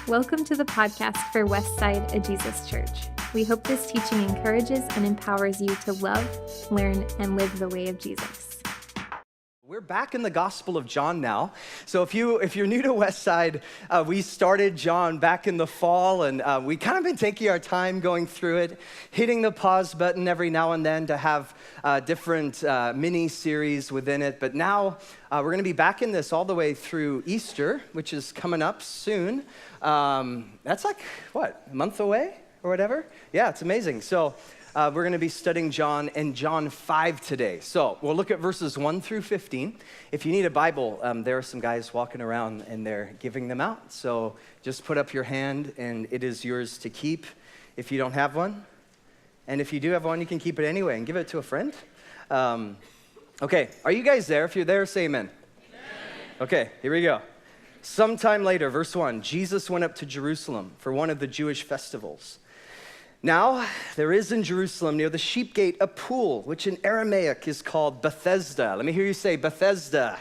Welcome to the podcast for Westside, a Jesus Church. We hope this teaching encourages and empowers you to love, learn, and live the way of Jesus. We're back in the Gospel of John now. So if you're new to Westside, we started John back in the fall, and we kind of been taking our time going through it, hitting the pause button every now and then to have different mini-series within it. But now we're going to be back in this all the way through Easter, which is coming up soon. That's like, what, a month away or whatever? Yeah, it's amazing. So we're going to be studying John and John 5 today. So we'll look at verses 1 through 15. If you need a Bible, there are some guys walking around and they're giving them out. So just put up your hand and it is yours to keep if you don't have one. And if you do have one, you can keep it anyway and give it to a friend. Okay, are you guys there? If you're there, say amen. Amen. Okay, here we go. Sometime later, verse 1, Jesus went up to Jerusalem for one of the Jewish festivals. Now, there is in Jerusalem near the sheep gate a pool, which in Aramaic is called Bethesda. Let me hear you say Bethesda,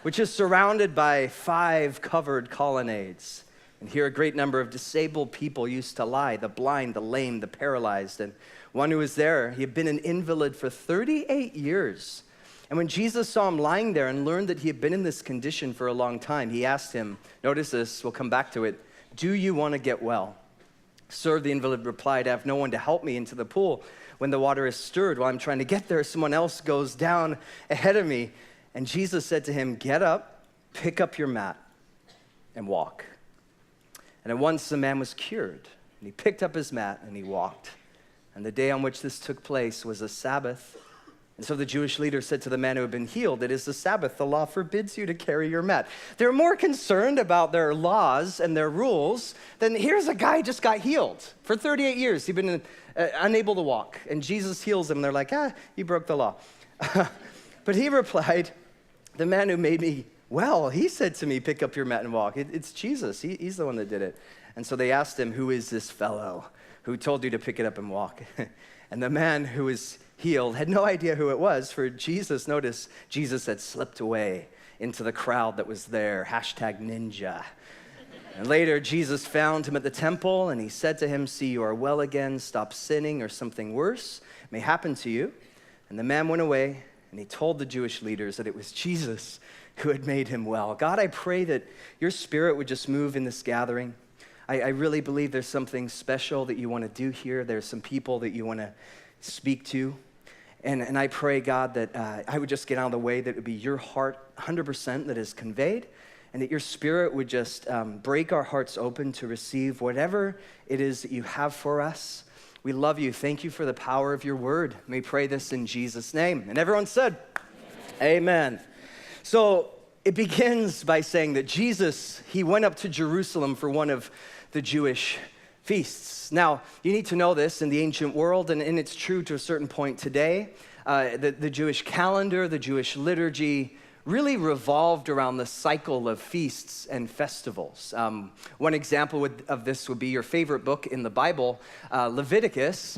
which is surrounded by 5 covered colonnades. And here a great number of disabled people used to lie, the blind, the lame, the paralyzed. And one who was there, he had been an invalid for 38 years. And when Jesus saw him lying there and learned that he had been in this condition for a long time, he asked him, notice this, we'll come back to it, do you want to get well? Sir, the invalid replied, I have no one to help me into the pool when the water is stirred. While I'm trying to get there, someone else goes down ahead of me. And Jesus said to him, get up, pick up your mat, and walk. And at once the man was cured. And he picked up his mat and he walked. And the day on which this took place was a Sabbath. And so the Jewish leader said to the man who had been healed, it is the Sabbath, the law forbids you to carry your mat. They're more concerned about their laws and their rules than here's a guy who just got healed. For 38 years, he'd been unable to walk. And Jesus heals him. They're like, you broke the law. But he replied, the man who made me well, he said to me, pick up your mat and walk. It's Jesus. He's the one that did it. And so they asked him, who is this fellow who told you to pick it up and walk? And the man who was healed had no idea who it was, for Jesus, notice, Jesus had slipped away into the crowd that was there, #ninja. And later, Jesus found him at the temple, and he said to him, see, you are well again, stop sinning, or something worse may happen to you. And the man went away, and he told the Jewish leaders that it was Jesus who had made him well. God, I pray that your spirit would just move in this gathering. I really believe there's something special that you want to do here. There's some people that you want to speak to. And I pray, God, that I would just get out of the way, that it would be your heart 100% that is conveyed, and that your spirit would just break our hearts open to receive whatever it is that you have for us. We love you. Thank you for the power of your word. We pray this in Jesus' name. And everyone said, Amen. So it begins by saying that Jesus, he went up to Jerusalem for one of the Jewish feasts. Now, you need to know this in the ancient world, and it's true to a certain point today. The Jewish calendar, the Jewish liturgy really revolved around the cycle of feasts and festivals. One example of this would be your favorite book in the Bible, Leviticus.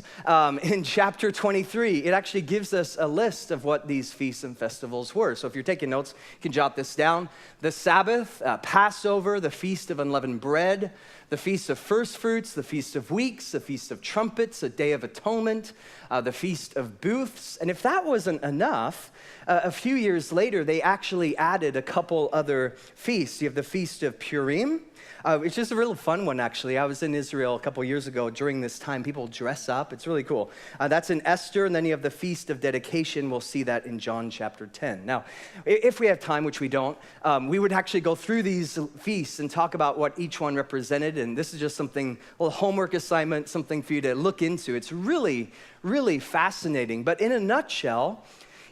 In chapter 23, it actually gives us a list of what these feasts and festivals were. So if you're taking notes, you can jot this down. The Sabbath, Passover, the Feast of Unleavened Bread, the Feast of First Fruits, the Feast of Weeks, the Feast of Trumpets, the Day of Atonement, the Feast of Booths. And if that wasn't enough, a few years later, they actually added a couple other feasts. You have the Feast of Purim, which is a real fun one, actually. I was in Israel a couple years ago during this time. People dress up. It's really cool. That's in Esther, and then you have the Feast of Dedication. We'll see that in John chapter 10. Now, if we have time, which we don't, we would actually go through these feasts and talk about what each one represented, and this is just something, a little homework assignment, something for you to look into. It's really, really fascinating. But in a nutshell,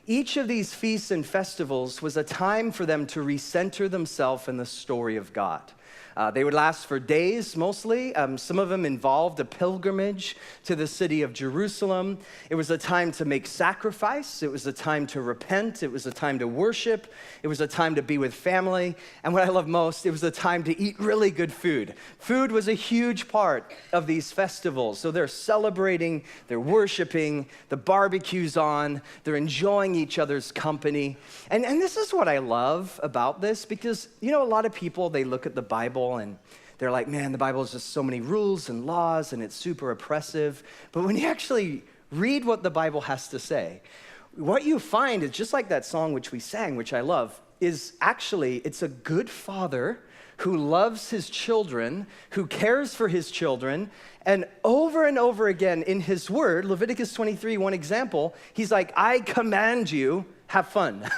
each of these feasts and festivals was a time for them to recenter themselves in the story of God. They would last for days mostly. Some of them involved a pilgrimage to the city of Jerusalem. It was a time to make sacrifice. It was a time to repent. It was a time to worship. It was a time to be with family. And what I love most, it was a time to eat really good food. Food was a huge part of these festivals. So they're celebrating, they're worshiping, the barbecue's on, they're enjoying each other's company. And this is what I love about this, because, you know, a lot of people, they look at the Bible and they're like, man, the Bible is just so many rules and laws and it's super oppressive. But when you actually read what the Bible has to say, what you find is just like that song which we sang, which I love, is actually it's a good father who loves his children, who cares for his children, and over again in his word, Leviticus 23, one example, he's like, I command you, have fun.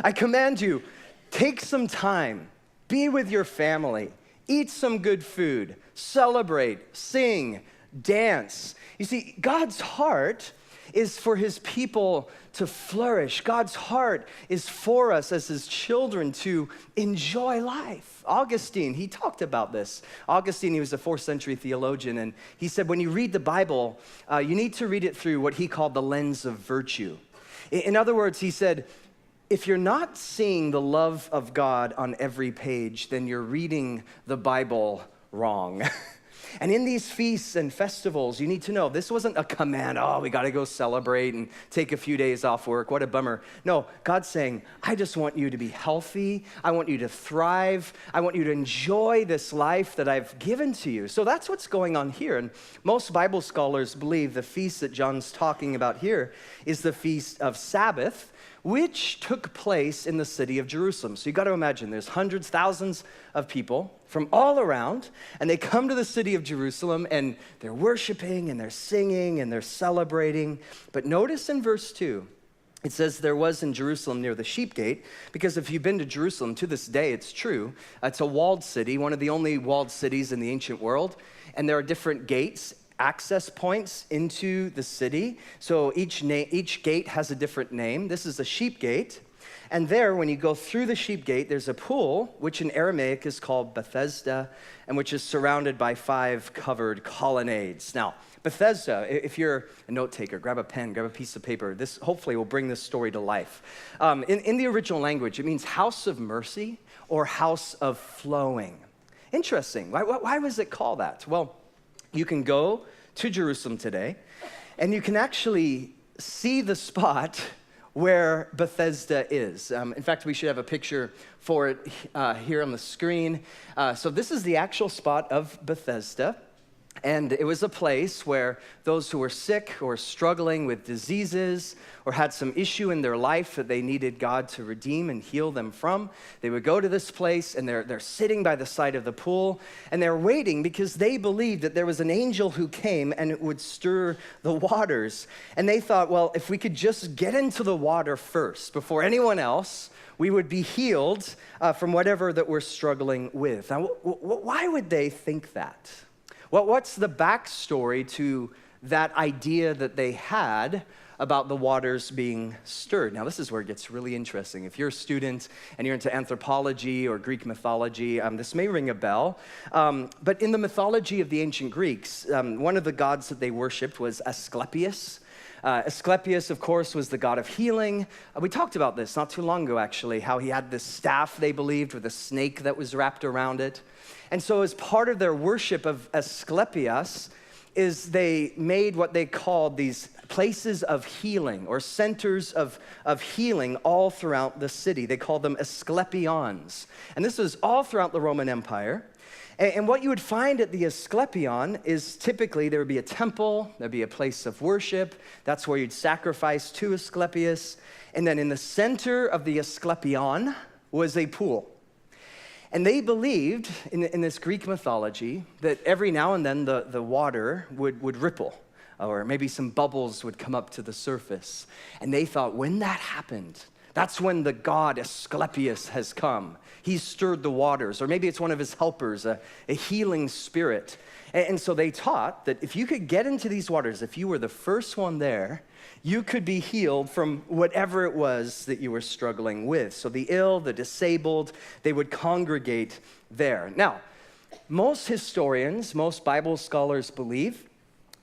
I command you, take some time, be with your family, eat some good food, celebrate, sing, dance. You see, God's heart is for his people to flourish. God's heart is for us as his children to enjoy life. Augustine, he talked about this. Augustine, he was a 4th century theologian, and he said when you read the Bible, you need to read it through what he called the lens of virtue. In other words, he said, if you're not seeing the love of God on every page, then you're reading the Bible wrong. And in these feasts and festivals, you need to know this wasn't a command, oh, we got to go celebrate and take a few days off work. What a bummer. No, God's saying, I just want you to be healthy. I want you to thrive. I want you to enjoy this life that I've given to you. So that's what's going on here. And most Bible scholars believe the feast that John's talking about here is the Feast of Sabbath, which took place in the city of Jerusalem. So you got to imagine there's hundreds, thousands of people from all around, and they come to the city of Jerusalem, and they're worshiping, and they're singing, and they're celebrating. But notice in verse 2, it says there was in Jerusalem near the sheep gate, because if you've been to Jerusalem, to this day it's true, it's a walled city, one of the only walled cities in the ancient world, and there are different gates, access points into the city. So each gate has a different name. This is the sheep gate. And there, when you go through the sheep gate, there's a pool, which in Aramaic is called Bethesda, and which is surrounded by 5 covered colonnades. Now, Bethesda, if you're a note taker, grab a pen, grab a piece of paper. This hopefully will bring this story to life. In the original language, it means house of mercy or house of flowing. Interesting. Why was it called that? Well, you can go to Jerusalem today, and you can actually see the spot where Bethesda is. In fact, we should have a picture for it here on the screen. So this is the actual spot of Bethesda. And it was a place where those who were sick or struggling with diseases or had some issue in their life that they needed God to redeem and heal them from, they would go to this place, and they're sitting by the side of the pool, and they're waiting because they believed that there was an angel who came and it would stir the waters. And they thought, well, if we could just get into the water first before anyone else, we would be healed from whatever that we're struggling with. Now, why would they think that? Well, what's the backstory to that idea that they had about the waters being stirred? Now, this is where it gets really interesting. If you're a student and you're into anthropology or Greek mythology, this may ring a bell. But in the mythology of the ancient Greeks, one of the gods that they worshipped was Asclepius. Asclepius, of course, was the god of healing. We talked about this not too long ago, actually, how he had this staff, they believed, with a snake that was wrapped around it. And so as part of their worship of Asclepius is they made what they called these places of healing or centers of healing all throughout the city. They called them Asclepions. And this was all throughout the Roman Empire. And what you would find at the Asclepion is typically there would be a temple, there'd be a place of worship. That's where you'd sacrifice to Asclepius. And then in the center of the Asclepion was a pool. And they believed in this Greek mythology that every now and then the water would ripple, or maybe some bubbles would come up to the surface. And they thought when that happened, that's when the god Asclepius has come. He's stirred the waters, or maybe it's one of his helpers, a healing spirit. And so they taught that if you could get into these waters, if you were the first one there, you could be healed from whatever it was that you were struggling with. So the ill, the disabled, they would congregate there. Now, most historians, most Bible scholars believe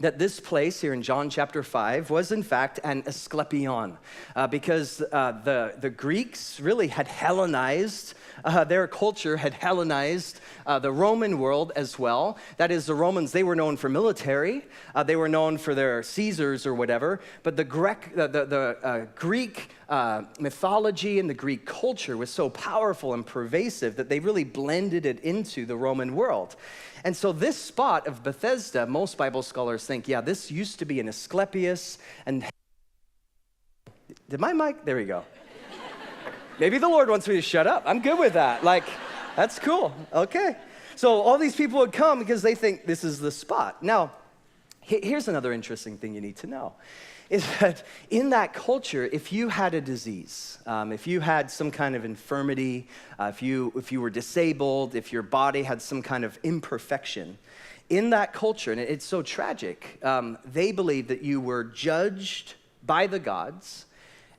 that this place here in John chapter 5 was in fact an Asclepion, because the Greeks really had Hellenized, their culture had Hellenized the Roman world as well. That is, the Romans, they were known for military, they were known for their Caesars or whatever, but the Greek mythology and the Greek culture was so powerful and pervasive that they really blended it into the Roman world. And so this spot of Bethesda, most Bible scholars think, yeah, this used to be an Asclepius. And did my mic? There we go. Maybe the Lord wants me to shut up. I'm good with that. Like, that's cool. Okay. So all these people would come because they think this is the spot. Now, here's another interesting thing you need to know, is that in that culture, if you had a disease, if you had some kind of infirmity, if you were disabled, if your body had some kind of imperfection, in that culture, and it's so tragic, they believed that you were judged by the gods,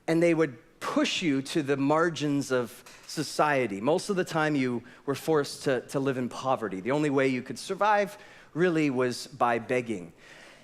and they would push you to the margins of society. Most of the time, you were forced to live in poverty. The only way you could survive really was by begging.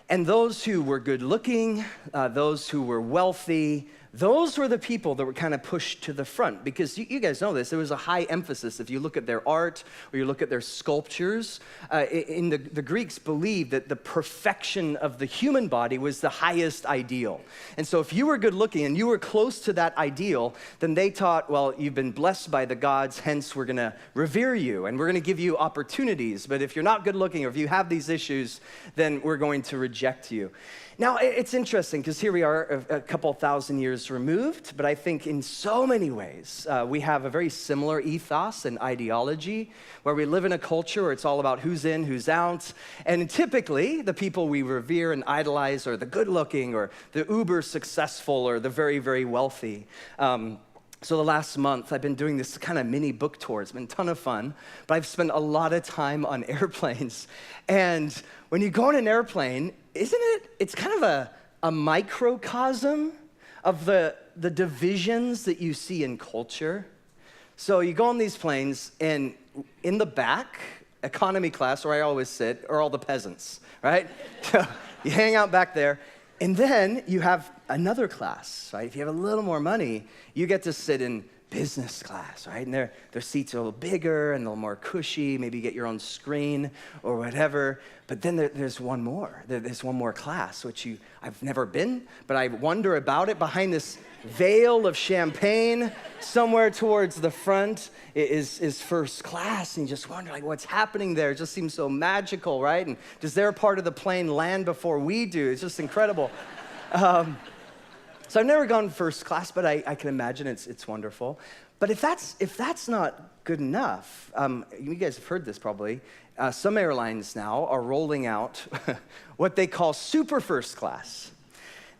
And those who were good looking, those who were wealthy, those were the people that were kind of pushed to the front, because you guys know this, there was a high emphasis. If you look at their art or you look at their sculptures, the Greeks believed that the perfection of the human body was the highest ideal. And so if you were good looking and you were close to that ideal, then they taught, well, you've been blessed by the gods, hence we're gonna revere you and we're gonna give you opportunities. But if you're not good looking or if you have these issues, then we're going to reject you. Now, it's interesting because here we are a couple thousand years removed, but I think in so many ways, we have a very similar ethos and ideology where we live in a culture where it's all about who's in, who's out. And typically, the people we revere and idolize are the good-looking or the uber successful or the very, very wealthy. So the last month, I've been doing this kind of mini book tour. It's been a ton of fun, but I've spent a lot of time on airplanes. And when you go on an airplane, it's kind of a microcosm of the divisions that you see in culture. So you go on these planes, and in the back, economy class, where I always sit, are all the peasants, right? So you hang out back there. And then you have another class, right? If you have a little more money, you get to sit in business class, right? And their seats are a little bigger and a little more cushy. Maybe you get your own screen or whatever. But then there's one more. There's one more class, which I've never been, but I wonder about it. Behind this veil of champagne, somewhere towards the front is first class. And you just wonder, like, what's happening there? It just seems so magical, right? And does their part of the plane land before we do? It's just incredible. So I've never gone first class, but I can imagine it's wonderful. But if that's not good enough, you guys have heard this probably, some airlines now are rolling out what they call super first class.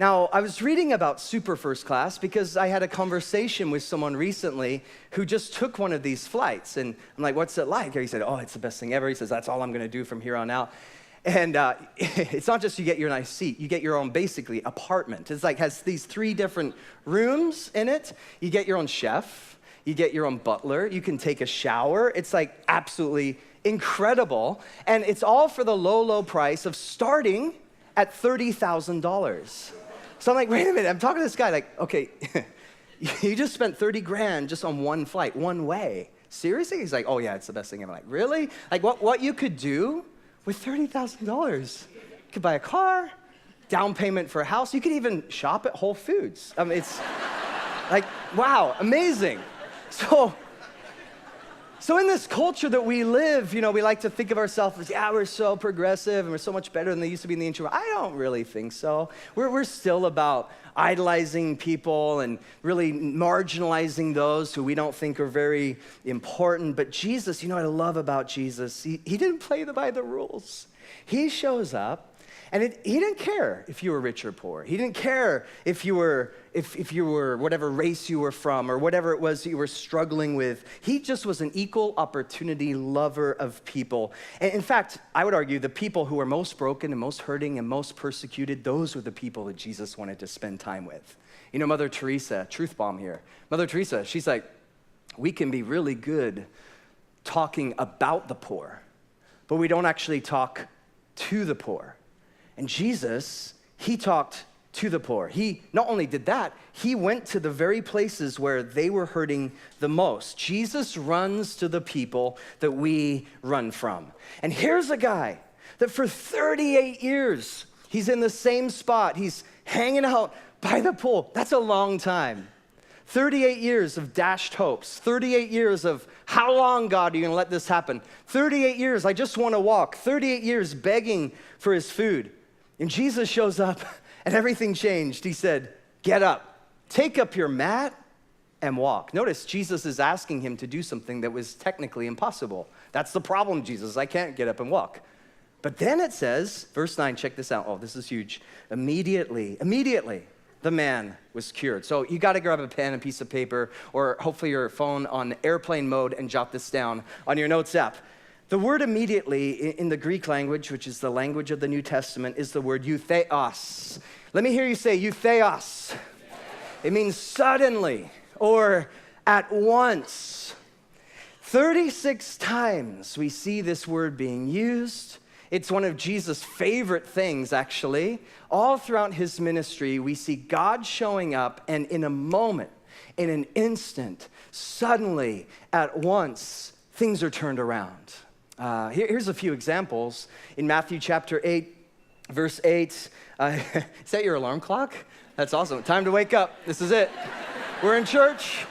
Now, I was reading about super first class because I had a conversation with someone recently who just took one of these flights. And I'm like, what's it like? He said, oh, it's the best thing ever. He says, that's all I'm going to do from here on out. And it's not just you get your nice seat, you get your own, basically, apartment. It's like, has these 3 different rooms in it. You get your own chef, you get your own butler, you can take a shower. It's like absolutely incredible. And it's all for the low, low price of starting at $30,000. So I'm like, wait a minute, I'm talking to this guy, like, okay, you just spent 30 grand just on one flight, one way. Seriously? He's like, oh yeah, it's the best thing ever. I'm like, really? Like what you could do with $30,000? You could buy a car, down payment for a house. You could even shop at Whole Foods. I mean, it's like, wow, amazing. So in this culture that we live, we like to think of ourselves as, yeah, we're so progressive and we're so much better than they used to be in the ancient world. I don't really think so. We're still about idolizing people and really marginalizing those who we don't think are very important. But Jesus, what I love about Jesus, he didn't play by the rules. He shows up. And he didn't care if you were rich or poor. He didn't care if you were whatever race you were from or whatever it was that you were struggling with. He just was an equal opportunity lover of people. And in fact, I would argue the people who are most broken and most hurting and most persecuted, those were the people that Jesus wanted to spend time with. Mother Teresa, truth bomb here. Mother Teresa, she's like, we can be really good talking about the poor, but we don't actually talk to the poor. And Jesus, he talked to the poor. He not only did that, he went to the very places where they were hurting the most. Jesus runs to the people that we run from. And here's a guy that for 38 years, he's in the same spot. He's hanging out by the pool. That's a long time. 38 years of dashed hopes. 38 years of, how long, God, are you going to let this happen? 38 years, I just want to walk. 38 years begging for his food. And Jesus shows up, and everything changed. He said, get up, take up your mat, and walk. Notice Jesus is asking him to do something that was technically impossible. That's the problem, Jesus. I can't get up and walk. But then it says, verse 9, check this out. Oh, this is huge. Immediately, the man was cured. So you got to grab a pen and piece of paper, or hopefully your phone on airplane mode, and jot this down on your notes app. The word immediately in the Greek language, which is the language of the New Testament, is the word eutheos. Let me hear you say eutheos. It means suddenly or at once. 36 times we see this word being used. It's one of Jesus' favorite things, actually. All throughout his ministry, we see God showing up, and in a moment, in an instant, suddenly, at once, things are turned around. Here's a few examples. In Matthew chapter 8, verse 8, is that your alarm clock? That's awesome. Time to wake up. This is it. We're in church.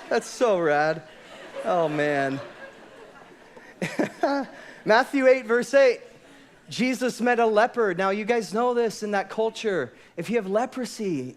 That's so rad. Oh, man. Matthew 8, verse 8, Jesus met a leper. Now, you guys know this in that culture. If you have leprosy,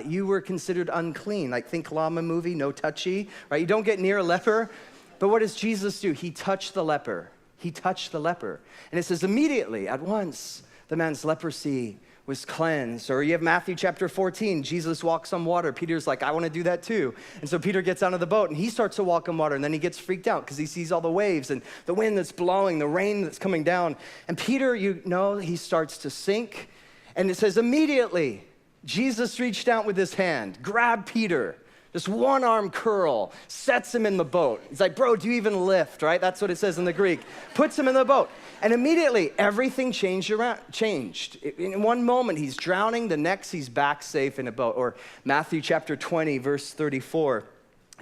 you were considered unclean. Like, think llama movie, no touchy, right? You don't get near a leper. But what does Jesus do? He touched the leper. He touched the leper. And it says immediately, at once, the man's leprosy was cleansed. Or you have Matthew chapter 14, Jesus walks on water. Peter's like, I want to do that too. And so Peter gets out of the boat and he starts to walk on water, and then he gets freaked out because he sees all the waves and the wind that's blowing, the rain that's coming down. And Peter, you know, he starts to sink. And it says immediately, Jesus reached out with his hand, grabbed Peter, just one arm curl, sets him in the boat. He's like, bro, do you even lift, right? That's what it says in the Greek. Puts him in the boat. And immediately, everything changed. In one moment, he's drowning. The next, he's back safe in a boat. Or Matthew chapter 20, verse 34,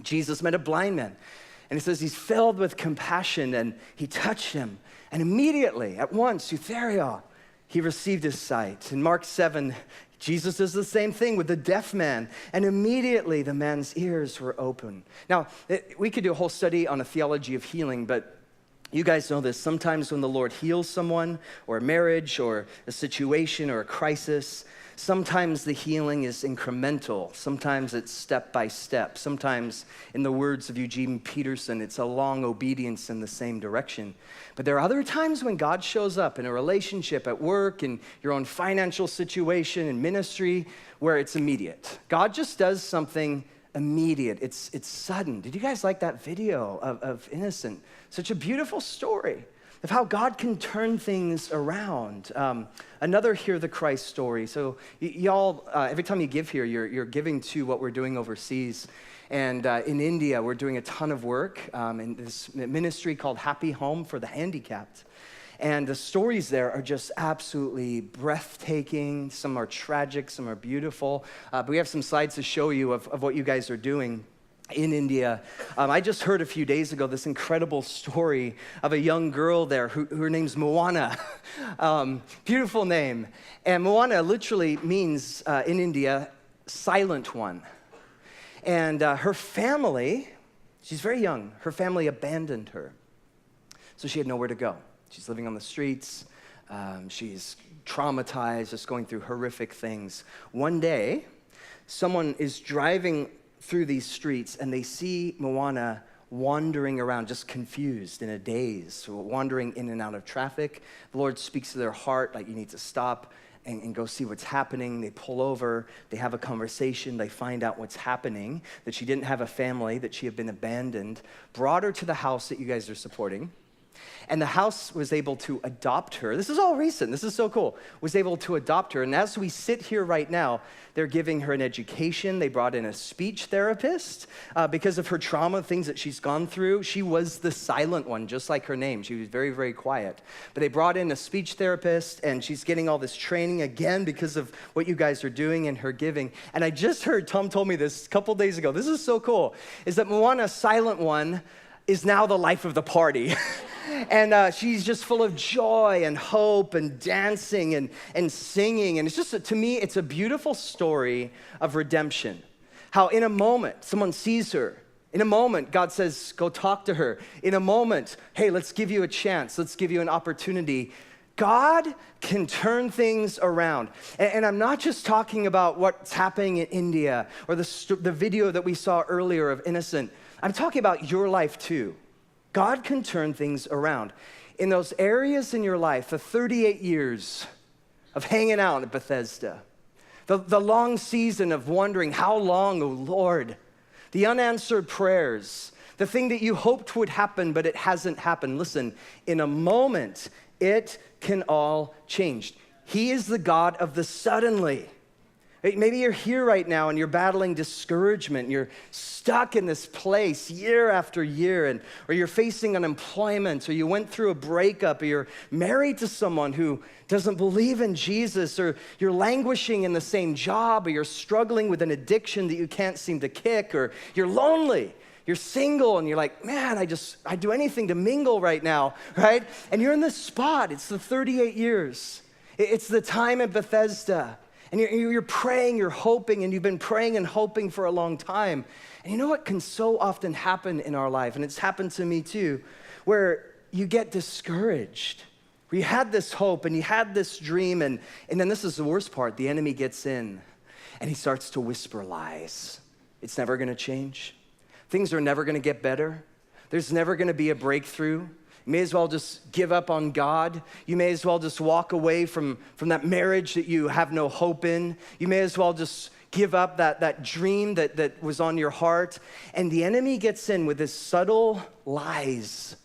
Jesus met a blind man. And it says he's filled with compassion, and he touched him. And immediately, at once, eutheria, he received his sight. In Mark 7, Jesus does the same thing with the deaf man, and immediately the man's ears were open. Now, we could do a whole study on a theology of healing, but you guys know this. Sometimes when the Lord heals someone, or a marriage, or a situation, or a crisis, sometimes the healing is incremental. Sometimes it's step by step. Sometimes, in the words of Eugene Peterson, it's a long obedience in the same direction. But there are other times when God shows up in a relationship, at work, in your own financial situation, in ministry, where it's immediate. God just does something immediate. It's sudden. Did you guys like that video of Innocent? Such a beautiful story of how God can turn things around. Another Hear the Christ story. So y'all, every time you give here, you're giving to what we're doing overseas. And in India, we're doing a ton of work in this ministry called Happy Home for the Handicapped. And the stories there are just absolutely breathtaking. Some are tragic, some are beautiful. But we have some slides to show you of what you guys are doing in India. I just heard a few days ago this incredible story of a young girl there who her name's Moana. Beautiful name. And Moana literally means, in India, silent one. And her family, she's very young, her family abandoned her. So she had nowhere to go. She's living on the streets. She's traumatized, just going through horrific things. One day, someone is driving through these streets, and they see Moana wandering around, just confused, in a daze, wandering in and out of traffic. The Lord speaks to their heart, like, you need to stop and go see what's happening. They pull over, they have a conversation, they find out what's happening, that she didn't have a family, that she had been abandoned, brought her to the house that you guys are supporting. And the house was able to adopt her. This is all recent. This is so cool. Was able to adopt her. And as we sit here right now, they're giving her an education. They brought in a speech therapist because of her trauma, things that she's gone through. She was the silent one, just like her name. She was very, very quiet. But they brought in a speech therapist, and she's getting all this training again because of what you guys are doing and her giving. And I just heard, Tom told me this a couple days ago. This is so cool, is that Moana, silent one, is now the life of the party. And she's just full of joy and hope and dancing and singing. And it's just, to me, it's a beautiful story of redemption. How in a moment, someone sees her. In a moment, God says, go talk to her. In a moment, hey, let's give you a chance. Let's give you an opportunity. God can turn things around. And I'm not just talking about what's happening in India or the video that we saw earlier of Innocent. I'm talking about your life too. God can turn things around. In those areas in your life, the 38 years of hanging out at Bethesda, the long season of wondering, how long, oh Lord? The unanswered prayers, the thing that you hoped would happen, but it hasn't happened. Listen, in a moment, it can all change. He is the God of the suddenly. Maybe you're here right now and you're battling discouragement. You're stuck in this place year after year, or you're facing unemployment, or you went through a breakup, or you're married to someone who doesn't believe in Jesus, or you're languishing in the same job, or you're struggling with an addiction that you can't seem to kick, or you're lonely. You're single and you're like, man, I'd do anything to mingle right now, right? And you're in this spot. It's the 38 years. It's the time at Bethesda. And you're praying, you're hoping, and you've been praying and hoping for a long time. And you know what can so often happen in our life, and it's happened to me too, where you get discouraged. Where you had this hope and you had this dream, and then this is the worst part. The enemy gets in and he starts to whisper lies. It's never gonna change. Things are never gonna get better. There's never gonna be a breakthrough. You may as well just give up on God. You may as well just walk away from that marriage that you have no hope in. You may as well just give up that dream that was on your heart. And the enemy gets in with his subtle lies.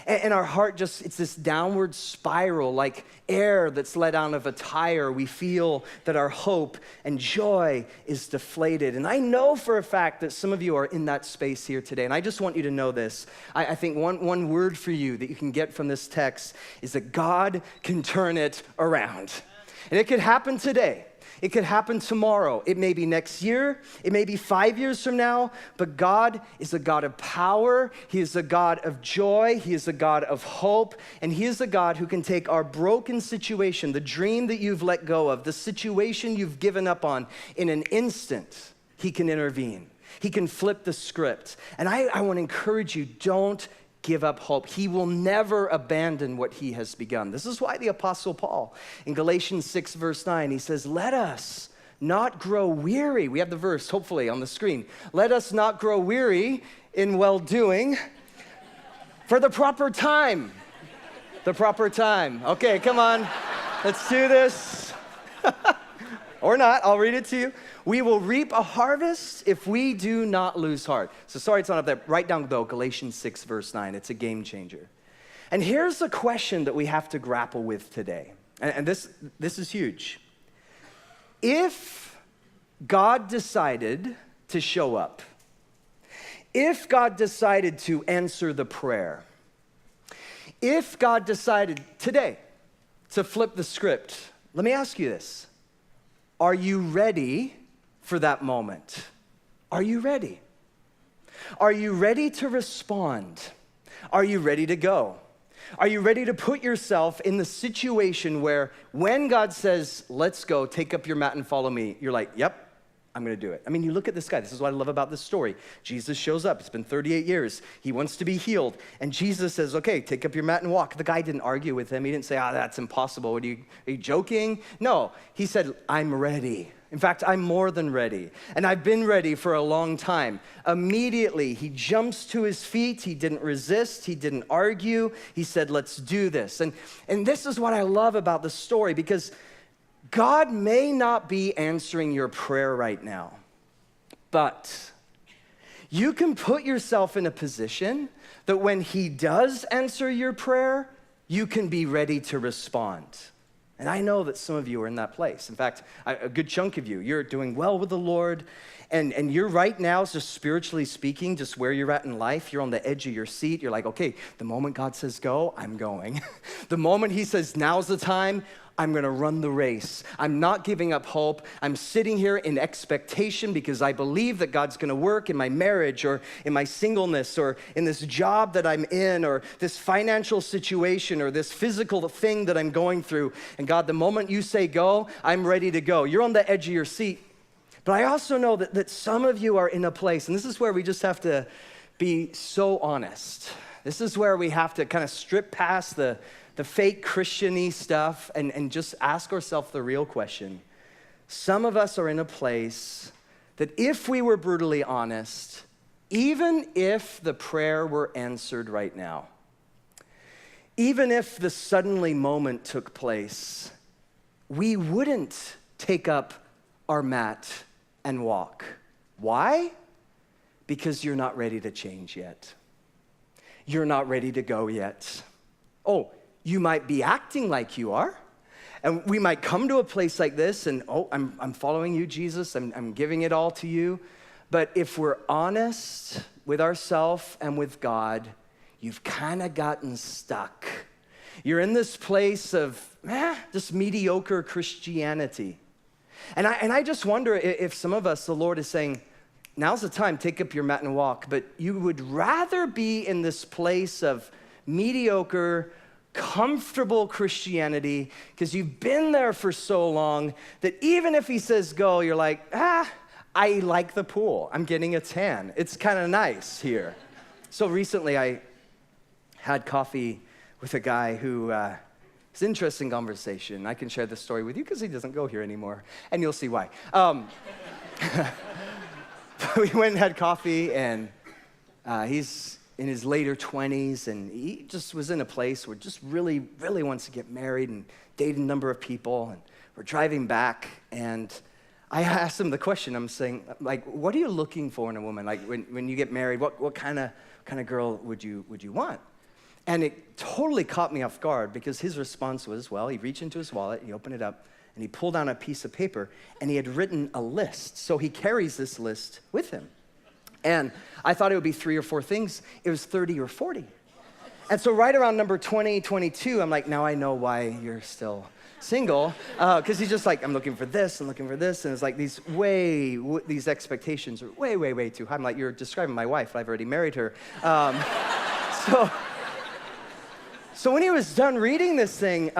And our heart it's this downward spiral, like air that's let out of a tire. We feel that our hope and joy is deflated. And I know for a fact that some of you are in that space here today. And I just want you to know this. I think one word for you that you can get from this text is that God can turn it around. And it could happen today. It could happen tomorrow. It may be next year. It may be 5 years from now. But God is a God of power. He is a God of joy. He is a God of hope. And He is a God who can take our broken situation, the dream that you've let go of, the situation you've given up on, in an instant, He can intervene. He can flip the script. And I want to encourage you, don't give up hope. He will never abandon what He has begun. This is why the Apostle Paul, in Galatians 6, verse 9, he says, let us not grow weary. We have the verse, hopefully, on the screen. Let us not grow weary in well-doing, for the proper time. The proper time. Okay, come on. Let's do this. Or not, I'll read it to you. We will reap a harvest if we do not lose heart. So sorry it's not up there. Write down, though, Galatians 6, verse 9. It's a game changer. And here's the question that we have to grapple with today. And this is huge. If God decided to show up, if God decided to answer the prayer, if God decided today to flip the script, let me ask you this. Are you ready for that moment? Are you ready? Are you ready to respond? Are you ready to go? Are you ready to put yourself in the situation where when God says, let's go, take up your mat and follow me, you're like, yep, I'm gonna do it. I mean, you look at this guy. This is what I love about this story. Jesus shows up. It's been 38 years. He wants to be healed. And Jesus says, okay, take up your mat and walk. The guy didn't argue with him. He didn't say, that's impossible. Are you joking? No, he said, I'm ready. In fact, I'm more than ready. And I've been ready for a long time. Immediately, he jumps to his feet. He didn't resist. He didn't argue. He said, let's do this. And this is what I love about the story, because God may not be answering your prayer right now, but you can put yourself in a position that when he does answer your prayer, you can be ready to respond. And I know that some of you are in that place. In fact, a good chunk of you, you're doing well with the Lord, and you're right now, just spiritually speaking, just where you're at in life, you're on the edge of your seat. You're like, okay, the moment God says go, I'm going. The moment he says now's the time, I'm gonna run the race. I'm not giving up hope. I'm sitting here in expectation because I believe that God's gonna work in my marriage or in my singleness or in this job that I'm in or this financial situation or this physical thing that I'm going through. And God, the moment you say go, I'm ready to go. You're on the edge of your seat. But I also know that some of you are in a place, and this is where we just have to be so honest. This is where we have to kind of strip past the fake Christian-y stuff and just ask ourselves the real question. Some of us are in a place that if we were brutally honest, even if the prayer were answered right now, even if the suddenly moment took place, we wouldn't take up our mat and walk. Why? Because you're not ready to change yet. You're not ready to go yet. Oh, you might be acting like you are. And we might come to a place like this and, I'm following you, Jesus. I'm giving it all to you. But if we're honest with ourselves and with God, you've kind of gotten stuck. You're in this place of just mediocre Christianity. And I just wonder if some of us, the Lord is saying, now's the time, take up your mat and walk. But you would rather be in this place of mediocre, comfortable Christianity because you've been there for so long that even if he says go, you're like, I like the pool. I'm getting a tan. It's kind of nice here. So recently I had coffee with a guy who, it's an interesting conversation. I can share this story with you because he doesn't go here anymore, and you'll see why. We went and had coffee, and he's in his later 20s, and he just was in a place where just really, really wants to get married and date a number of people, and we're driving back, and I asked him the question. I'm saying, like, what are you looking for in a woman? Like, when you get married, what kind of girl would you want? And it totally caught me off guard because his response was, well, he reached into his wallet, he opened it up, and he pulled down a piece of paper, and he had written a list. So he carries this list with him. And I thought it would be 3 or 4 things. It was 30 or 40. And so right around number 20, 22, I'm like, now I know why you're still single. Because he's just like, I'm looking for this, I'm looking for this. And it's like these expectations are way, way, way too high. I'm like, you're describing my wife. I've already married her. So when he was done reading this thing,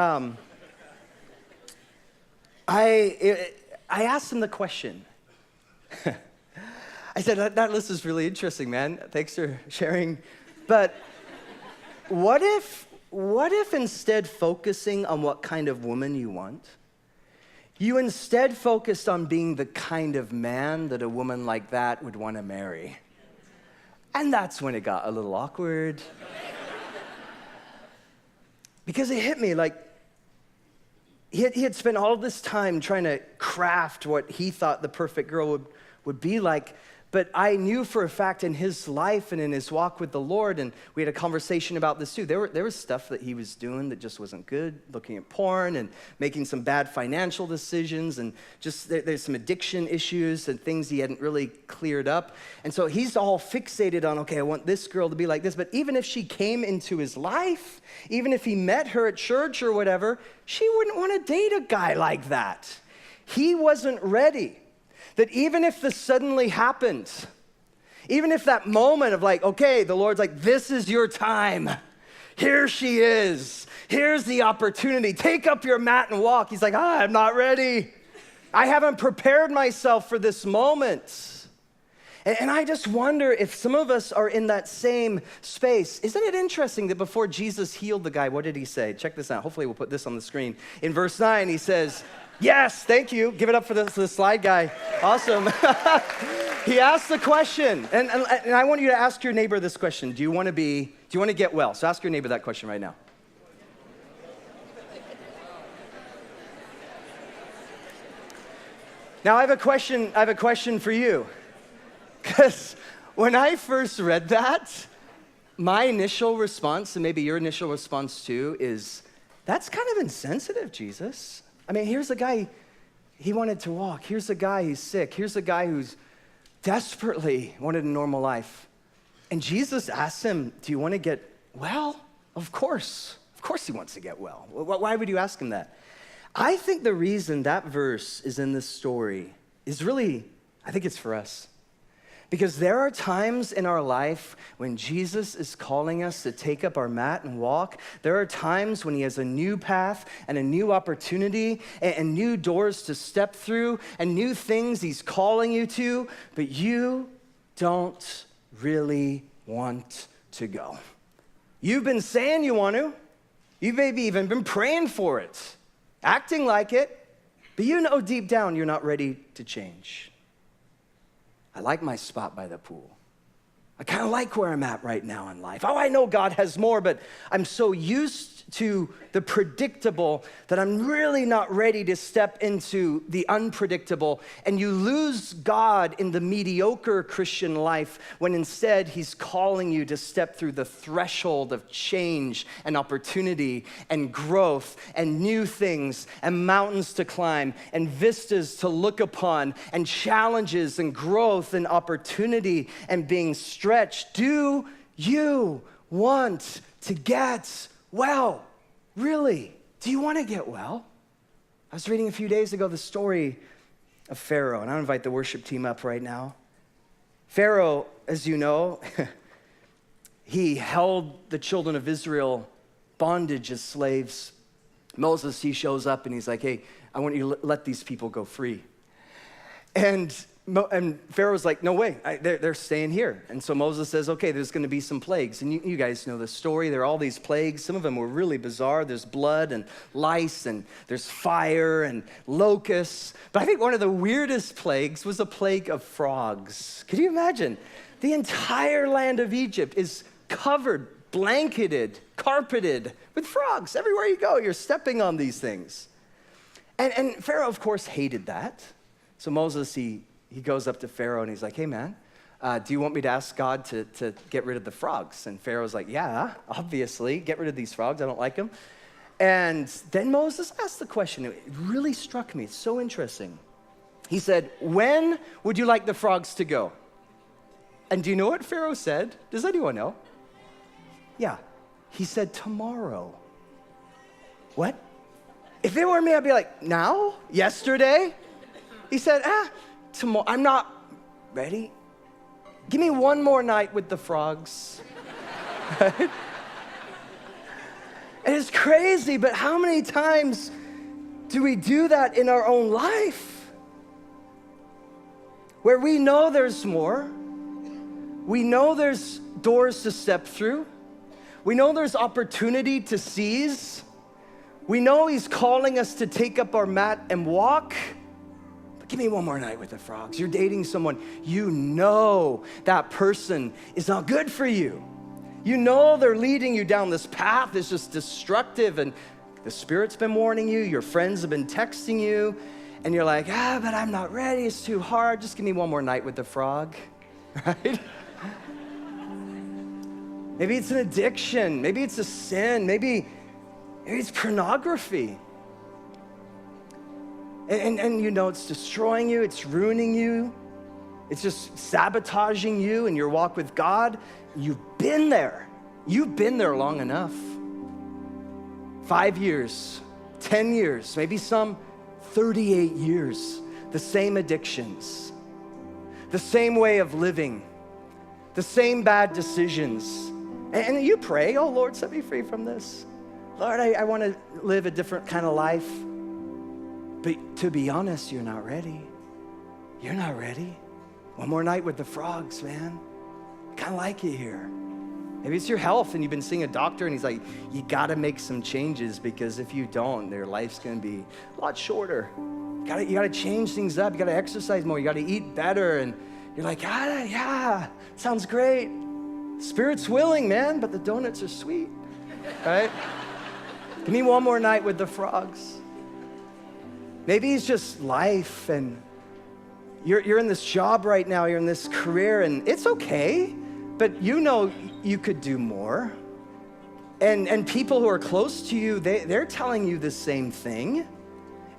I asked him the question. I said, that list is really interesting, man. Thanks for sharing. But what if instead focusing on what kind of woman you want, you instead focused on being the kind of man that a woman like that would want to marry? And that's when it got a little awkward. Because it hit me like he had spent all this time trying to craft what he thought the perfect girl would be like. But I knew for a fact in his life and in his walk with the Lord, and we had a conversation about this too, there was stuff that he was doing that just wasn't good, looking at porn and making some bad financial decisions, and just there's some addiction issues and things he hadn't really cleared up. And so he's all fixated on, okay, I want this girl to be like this. But even if she came into his life, even if he met her at church or whatever, she wouldn't want to date a guy like that. He wasn't ready. That even if this suddenly happened, even if that moment of like, okay, the Lord's like, this is your time. Here she is. Here's the opportunity. Take up your mat and walk. He's like, I'm not ready. I haven't prepared myself for this moment. And I just wonder if some of us are in that same space. Isn't it interesting that before Jesus healed the guy, what did he say? Check this out. Hopefully we'll put this on the screen. In verse 9, he says, yes, thank you. Give it up for the slide guy. Awesome. He asked the question, and I want you to ask your neighbor this question. Do you want to get well? So ask your neighbor that question right now. Now I have a question for you. Because when I first read that, my initial response, and maybe your initial response too, is that's kind of insensitive, Jesus. I mean, here's a guy, he wanted to walk. Here's a guy who's sick. Here's a guy who's desperately wanted a normal life. And Jesus asks him, do you want to get well? Of course he wants to get well. Why would you ask him that? I think the reason that verse is in this story is really, I think it's for us. Because there are times in our life when Jesus is calling us to take up our mat and walk. There are times when he has a new path and a new opportunity and new doors to step through and new things he's calling you to, but you don't really want to go. You've been saying you want to. You've maybe even been praying for it, acting like it, but you know deep down you're not ready to change. I like my spot by the pool. I kind of like where I'm at right now in life. Oh, I know God has more, but I'm so used to the predictable that I'm really not ready to step into the unpredictable. And you lose God in the mediocre Christian life when instead he's calling you to step through the threshold of change and opportunity and growth and new things and mountains to climb and vistas to look upon and challenges and growth and opportunity and being stretched. Do you want to get well? Really? Do you want to get well? I was reading a few days ago the story of Pharaoh, and I'll invite the worship team up right now. Pharaoh, as you know, he held the children of Israel bondage as slaves. Moses, he shows up and he's like, hey, I want you to let these people go free. And Pharaoh's like, no way, they're staying here. And so Moses says, okay, there's gonna be some plagues. And you guys know the story. There are all these plagues. Some of them were really bizarre. There's blood and lice and there's fire and locusts. But I think one of the weirdest plagues was a plague of frogs. Could you imagine? The entire land of Egypt is covered, blanketed, carpeted with frogs. Everywhere you go, you're stepping on these things. And Pharaoh, of course, hated that. So Moses, he goes up to Pharaoh and he's like, hey man, do you want me to ask God to get rid of the frogs? And Pharaoh's like, yeah, obviously, get rid of these frogs, I don't like them. And then Moses asked the question, it really struck me, it's so interesting. He said, when would you like the frogs to go? And do you know what Pharaoh said? Does anyone know? Yeah, he said tomorrow. What? If it were me, I'd be like, now? Yesterday? He said, tomorrow, I'm not ready. Give me one more night with the frogs. Right? And it's crazy, but how many times do we do that in our own life? Where we know there's more. We know there's doors to step through. We know there's opportunity to seize. We know he's calling us to take up our mat and walk. Give me one more night with the frogs. You're dating someone, you know that person is not good for you. You know they're leading you down this path that's just destructive, and the Spirit's been warning you, your friends have been texting you, and you're like, but I'm not ready, it's too hard, just give me one more night with the frog, right? Maybe it's an addiction, maybe it's a sin, maybe it's pornography. And you know it's destroying you, it's ruining you, it's just sabotaging you in your walk with God. You've been there long enough. 5 years, 10 years, maybe some 38 years, the same addictions, the same way of living, the same bad decisions. And you pray, oh Lord, set me free from this. Lord, I want to live a different kind of life. But to be honest, you're not ready. You're not ready. One more night with the frogs, man. I kind of like it here. Maybe it's your health and you've been seeing a doctor and he's like, you gotta make some changes because if you don't, their life's gonna be a lot shorter. You gotta change things up. You gotta exercise more. You gotta eat better. And you're like, yeah, sounds great. Spirit's willing, man, but the donuts are sweet, right? Give me one more night with the frogs. Maybe it's just life and you're in this job right now, you're in this career and it's okay, but you know you could do more. And people who are close to you, they're telling you the same thing.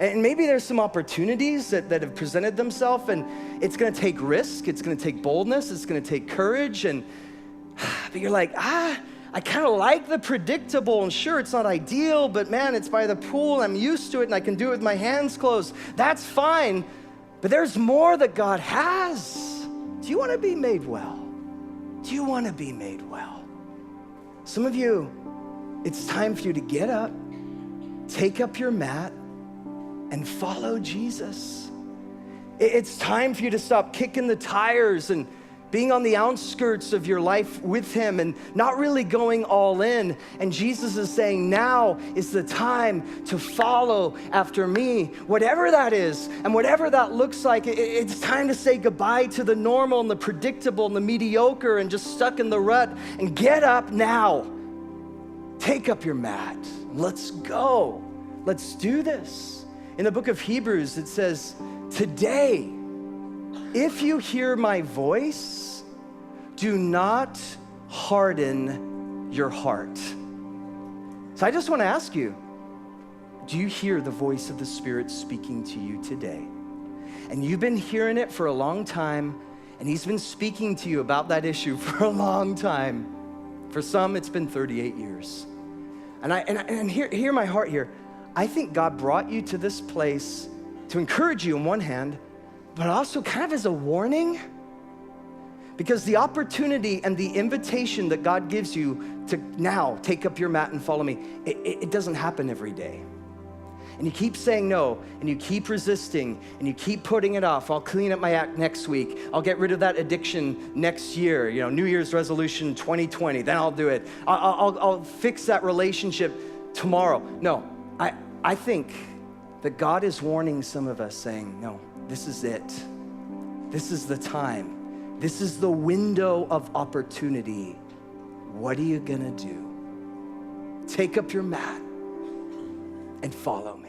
And maybe there's some opportunities that have presented themselves, and it's gonna take risk, it's gonna take boldness, it's gonna take courage, but you're like, I kind of like the predictable, and sure, it's not ideal, but man, it's by the pool, I'm used to it, and I can do it with my hands closed. That's fine, but there's more that God has. Do you wanna be made well? Do you wanna be made well? Some of you, it's time for you to get up, take up your mat, and follow Jesus. It's time for you to stop kicking the tires and being on the outskirts of your life with him and not really going all in. And Jesus is saying, now is the time to follow after me. Whatever that is and whatever that looks like, it's time to say goodbye to the normal and the predictable and the mediocre and just stuck in the rut, and get up now. Take up your mat. Let's go. Let's do this. In the book of Hebrews, it says, today, if you hear my voice, do not harden your heart. So I just want to ask you, do you hear the voice of the Spirit speaking to you today? And you've been hearing it for a long time, and he's been speaking to you about that issue for a long time. For some, it's been 38 years. And hear my heart here. I think God brought you to this place to encourage you on one hand, but also kind of as a warning. Because the opportunity and the invitation that God gives you to now take up your mat and follow me, it doesn't happen every day. And you keep saying no, and you keep resisting, and you keep putting it off. I'll clean up my act next week. I'll get rid of that addiction next year. New Year's resolution 2020, then I'll do it. I'll fix that relationship tomorrow. No, I think that God is warning some of us, saying, no, this is it. This is the time. This is the window of opportunity. What are you gonna do? Take up your mat and follow me.